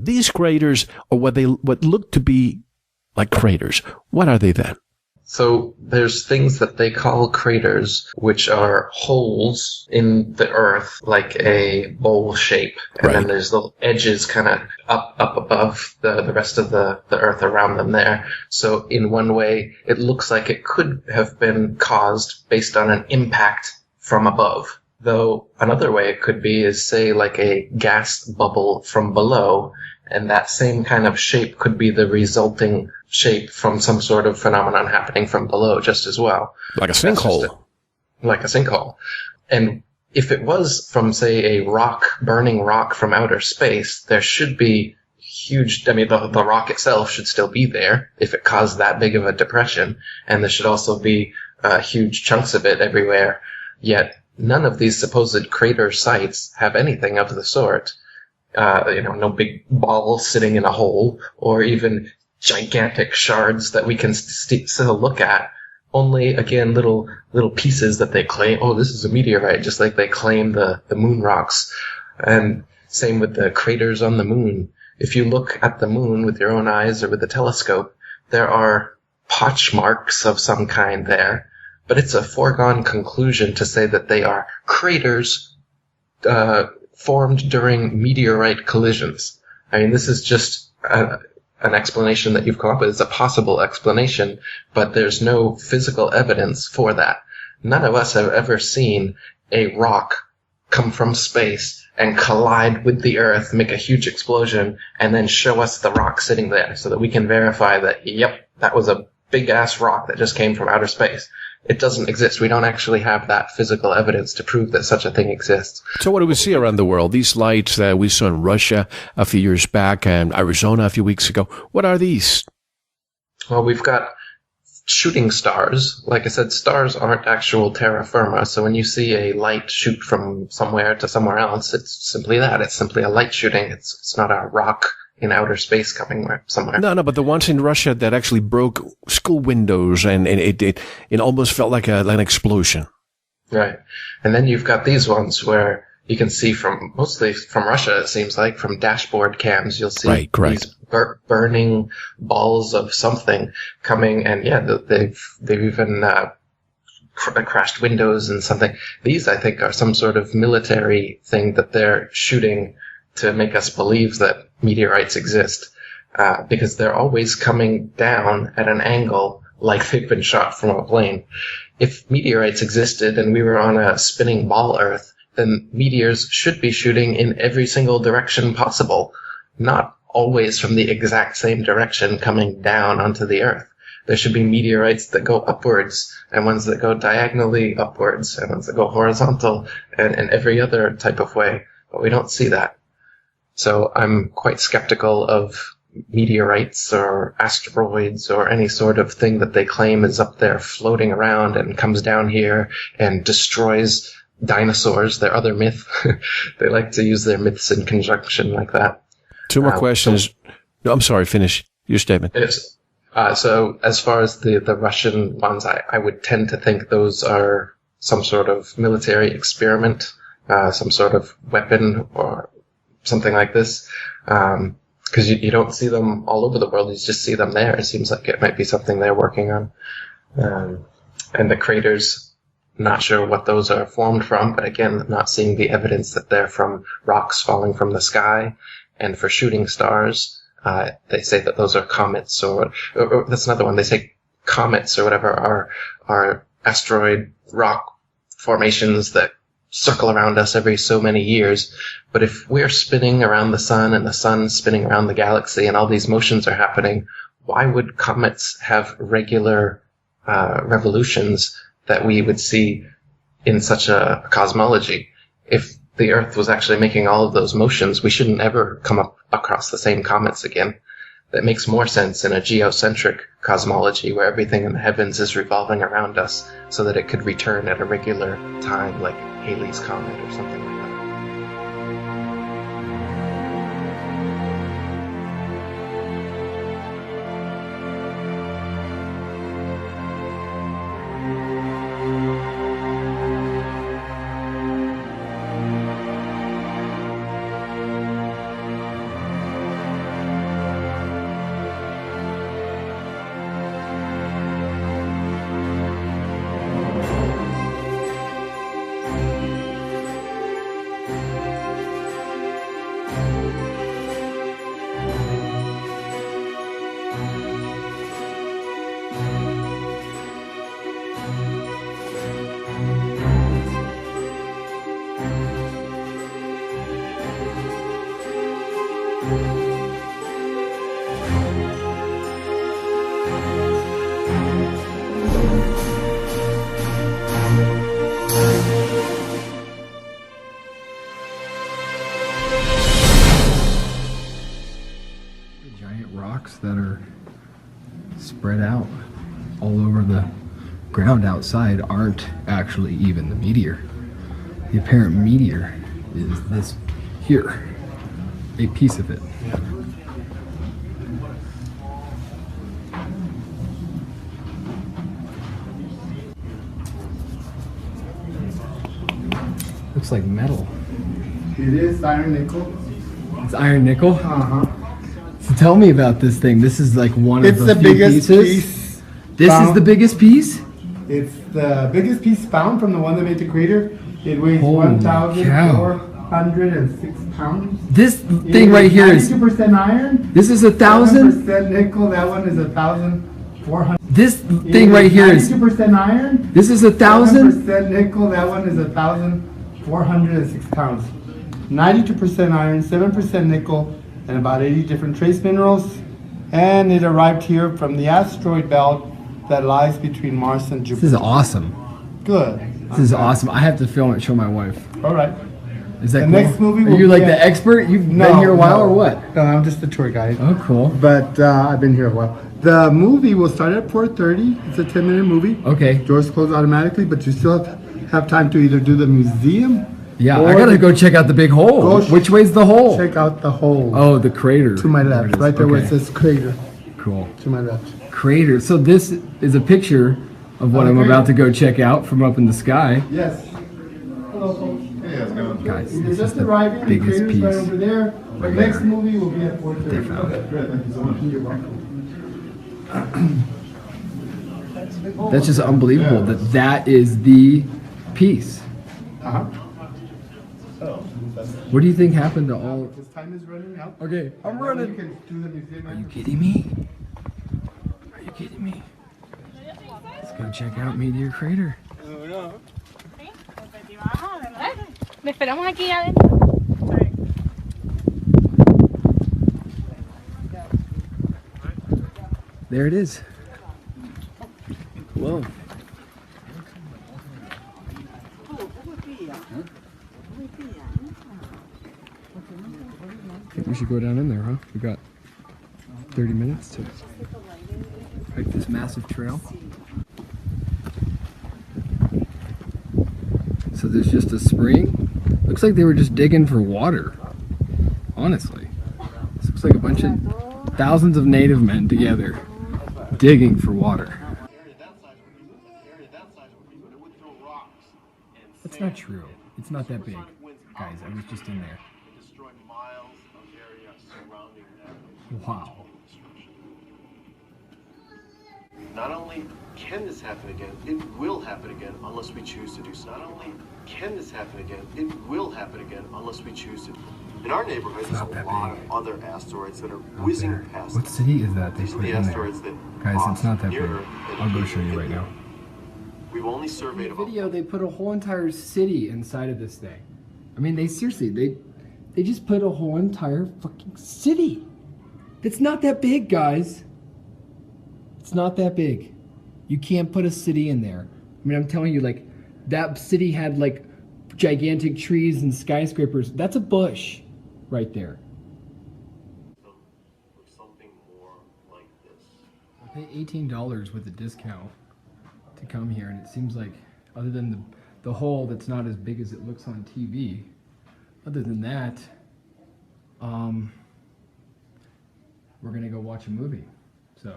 these craters are what look to be like craters. What are they then? So there's things that they call craters, which are holes in the earth, like a bowl shape. And then there's the edges kind of up above the rest of the earth around them there. So in one way, it looks like it could have been caused based on an impact from above. Though another way it could be is, say, like a gas bubble from below, and that same kind of shape could be the resulting shape from some sort of phenomenon happening from below just as well. Like a sinkhole. Like a sinkhole. And if it was from, say, a burning rock from outer space, there should be huge, I mean, the rock itself should still be there if it caused that big of a depression, and there should also be huge chunks of it everywhere. Yet none of these supposed crater sites have anything of the sort. No big ball sitting in a hole, or even gigantic shards that we can still look at. Only, again, little pieces that they claim, oh, this is a meteorite, just like they claim the moon rocks. And same with the craters on the moon. If you look at the moon with your own eyes or with a telescope, there are potch marks of some kind there. But it's a foregone conclusion to say that they are craters formed during meteorite collisions. I mean, this is just an explanation that you've come up with. It's a possible explanation, but there's no physical evidence for that. None of us have ever seen a rock come from space and collide with the Earth, make a huge explosion, and then show us the rock sitting there so that we can verify that, yep, that was a big-ass rock that just came from outer space. It doesn't exist. We don't actually have that physical evidence to prove that such a thing exists. So what do we see around the world? These lights that we saw in Russia a few years back and Arizona a few weeks ago, what are these? Well, we've got shooting stars. Like I said, stars aren't actual terra firma, so when you see a light shoot from somewhere to somewhere else, it's simply that. It's simply a light shooting. It's not a rock in outer space coming somewhere. No, but the ones in Russia that actually broke school windows and it almost felt like an explosion. Right. And then you've got these ones where you can see mostly from Russia, it seems like, from dashboard cams, you'll see these burning balls of something coming, and they've even crashed windows and something. These, I think, are some sort of military thing that they're shooting to make us believe that meteorites exist, because they're always coming down at an angle like they've been shot from a plane. If meteorites existed and we were on a spinning ball Earth, then meteors should be shooting in every single direction possible, not always from the exact same direction coming down onto the Earth. There should be meteorites that go upwards, and ones that go diagonally upwards, and ones that go horizontal, and every other type of way. But we don't see that. So I'm quite skeptical of meteorites or asteroids or any sort of thing that they claim is up there floating around and comes down here and destroys dinosaurs, their other myth. They like to use their myths in conjunction like that. Two more questions. No, I'm sorry, finish your statement. So as far as the Russian ones, I would tend to think those are some sort of military experiment, some sort of weapon or something like this, because you don't see them all over the world. You just see them there. It seems like it might be something they're working on. And the craters, not sure what those are formed from, but again, not seeing the evidence that they're from rocks falling from the sky. And for shooting stars, they say that those are comets, or that's another one. They say comets or whatever are asteroid rock formations that circle around us every so many years. But if we're spinning around the sun and the sun's spinning around the galaxy and all these motions are happening, why would comets have regular revolutions that we would see in such a cosmology? If the Earth was actually making all of those motions, we shouldn't ever come up across the same comets again. That makes more sense in a geocentric cosmology where everything in the heavens is revolving around us so that it could return at a regular time, like Halley's Comet or something like that. Giant rocks that are spread out all over the ground outside aren't actually even the meteor. The apparent meteor is this here, a piece of it. Looks like metal. It is iron nickel. It's iron nickel? Uh-huh. So tell me about this thing. This is like one It's of the the few biggest pieces. piece. This is found. the biggest piece? It's the biggest piece found from the one that made the crater. It weighs Holy 1,406 pounds. This thing right here is 92% iron. this is 1,000. 7% nickel. That one is 1,400. This thing right here is 92% iron. this is 1,000. 7% nickel. That one is 1,406 pounds. 92% iron, 7% nickel, and about 80 different trace minerals. And it arrived here from the asteroid belt that lies between Mars and Jupiter. This is awesome. Good. This is awesome. I have to film it, show my wife. All right. Is that The cool? next movie Are will you like be the at- expert? You've No, been here a while no. or what? No, I'm just the tour guide. Oh, cool. But I've been here a while. The movie will start at 4:30. It's a 10-minute movie. Okay. Doors close automatically, but you still have time to either do the museum. Yeah, or I gotta go check out the big hole. Go Which way's the hole? Check out the hole. Oh, the crater. To my There it left, is. right there where it Okay. says crater. Cool. To my left. Crater. So this is a picture of what Oh, I'm great. about to go check out from up in the sky. Yes. Hello, folks. Hey, how's it going? Guys, We're this is just the arriving. The biggest crater's piece. right over there. The right next there. movie will be at 4:30. They found it. Great, thank you so much. You're welcome. That's just unbelievable that that is the piece. Uh-huh. What do you think happened to all? This time is running out. Okay, I'm You running. can do the museum. Are you kidding me? Are you kidding me? Let's go check out Meteor Crater. Le esperamos aquí adentro. There it is. Whoa. I think we should go down in there, huh? We got 30 minutes to hike this massive trail. So there's just a spring. Looks like they were just digging for water. Honestly. This looks like a bunch of thousands of native men together digging for water. That's not true. It's not that big. Guys, I was just in there. Wow. Not only can this happen again, it will happen again unless we choose to do so. Not only can this happen again, it will happen again unless we choose to. In our neighborhood, there's not a that lot big. of other asteroids that are Out whizzing there. past What us. city is that they These are put the in there? asteroids that Guys, it's cross not that big. nearer than I'll go we show you can right get. now. We've only surveyed In the about video, they put a whole entire city inside of this thing. I mean, they seriously, they just put a whole entire fucking city. It's not that big, guys. It's not that big. You can't put a city in there. I mean, I'm telling you, like, that city had, like, gigantic trees and skyscrapers. That's a bush right there. something more like this. I paid $18 with a discount to come here, and it seems like, other than the hole that's not as big as it looks on TV, other than that, we're gonna go watch a movie. So,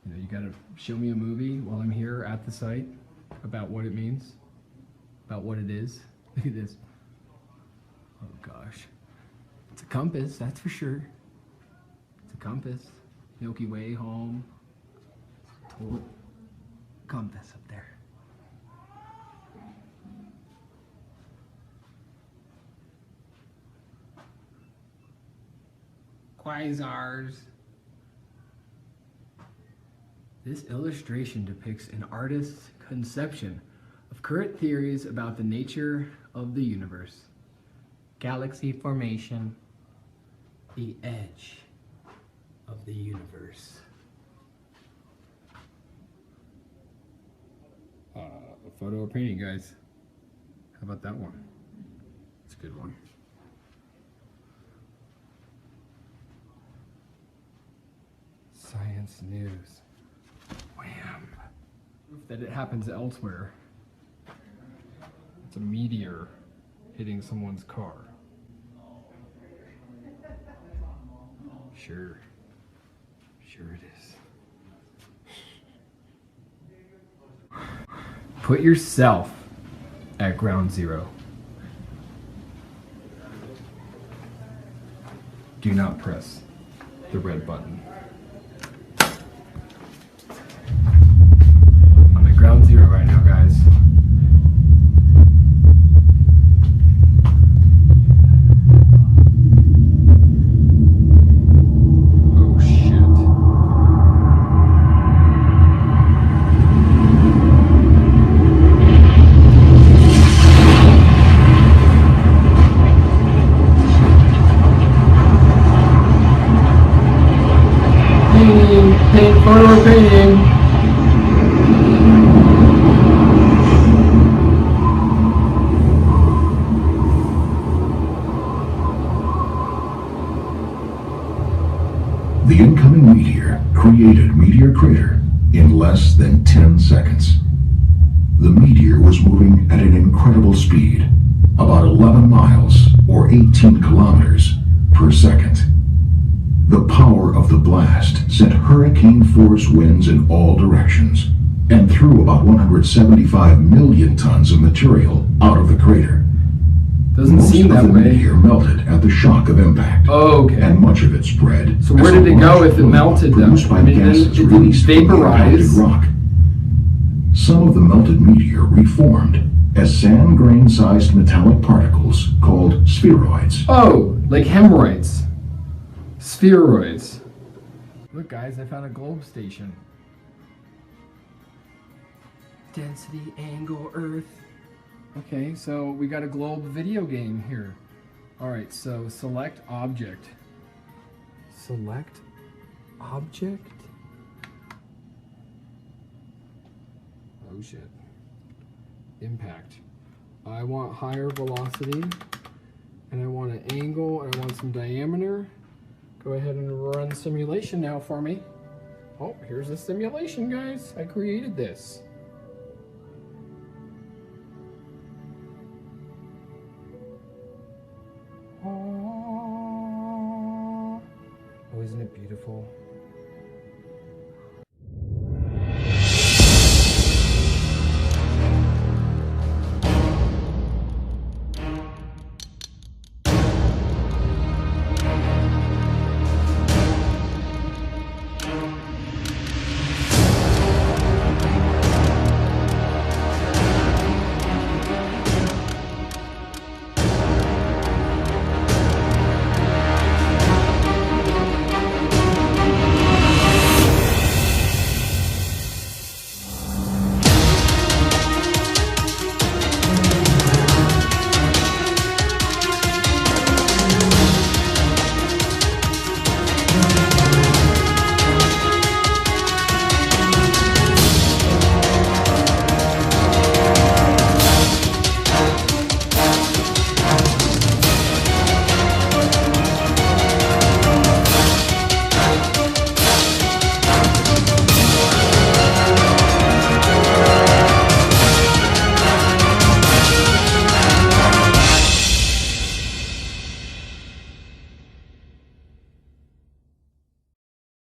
you know, you gotta show me a movie while I'm here at the site about what it means, about what it is. Look at this. Oh gosh. It's a compass, that's for sure. It's a compass. Milky Way home. Total compass up there. Quasars. This illustration depicts an artist's conception of current theories about the nature of the universe, galaxy formation, the edge of the universe. A photo or painting, guys. How about that one? It's a good one. Science news. Wham! Proof that it happens elsewhere. It's a meteor hitting someone's car. Sure. Sure it is. Put yourself at ground zero. Do not press the red button. I'm at ground zero right now, guys. Oh shit. Paint, photo painting. The incoming meteor created Meteor Crater in less than 10 seconds. The meteor was moving at an incredible speed, about 11 miles or 18 kilometers per second. The power of the blast sent hurricane-force winds in all directions and threw about 175 million tons of material out of the crater. Doesn't Most seem that of the way. meteor melted at the shock of impact. Oh, okay. And much of it spread. So where as did a it go large if it plume melted them? produced by I mean, gases it didn't released from the impacted vaporize. rock. Some of the melted meteor reformed as sand grain-sized metallic particles called spheroids. Oh, like hemorrhoids. Spheroids. Look, guys, I found a globe station. Density, angle, Earth. Okay, so we got a globe video game here. Alright, so select object. Select object? Oh shit. Impact. I want higher velocity, and I want an angle, and I want some diameter. Go ahead and run simulation now for me. Oh, here's the simulation, guys. I created this. Oh, isn't it beautiful?